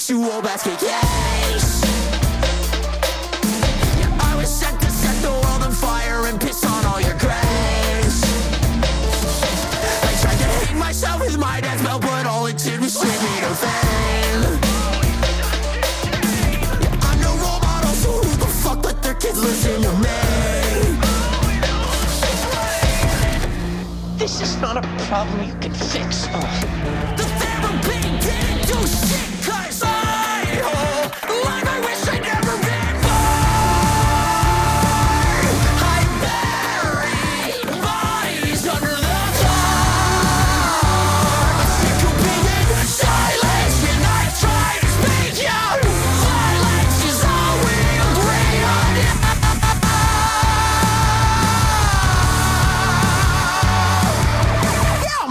sexual basket case. Yeah, I was sent to set the world on fire and piss on all your graves. I tried to hate myself with my death spell, but all it did was strip me to fame. Yeah, I'm no role model, so who the fuck let their kids listen to me? This is not a problem you can fix. The therapy didn't do shit, 'cause like I wish I'd never been born. I buried bodies under the floor. I'm sick of being silenced when I try to speak out. Silence is all we agree on.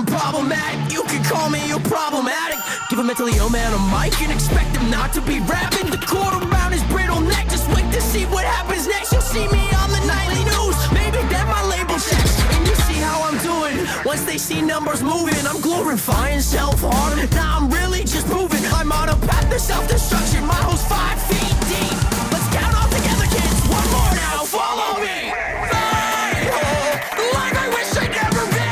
Problematic, you can call me a problematic. Give a mentally ill man a mic and expect him not to be rapping. The cord around his brittle neck, just wait to see what happens next. You'll see me on the nightly news, maybe then my label checks, and you see how I'm doing. Once they see numbers moving, I'm glorifying self-harm. Now I'm really just moving, I'm on a path to self-destruction. My hole's 5 feet deep. Let's count all together, kids. One more now, follow me. Like I wish I'd never been.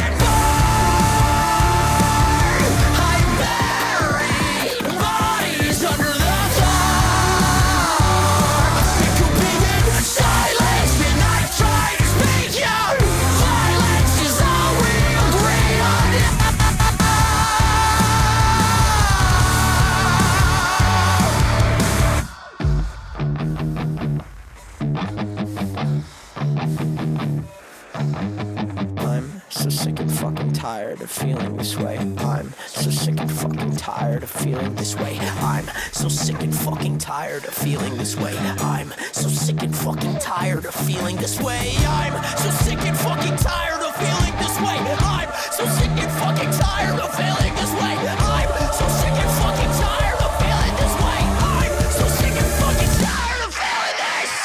So sick and fucking tired of feeling this way. I'm so sick and fucking tired of feeling this way. I'm so sick and fucking tired of feeling this way. I'm so sick and fucking tired of feeling this way. I'm so sick and fucking tired of feeling this way. I'm so sick and fucking tired of feeling this way. I'm so sick and fucking tired of feeling this way. I'm so sick and fucking tired of feeling this.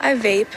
I vape.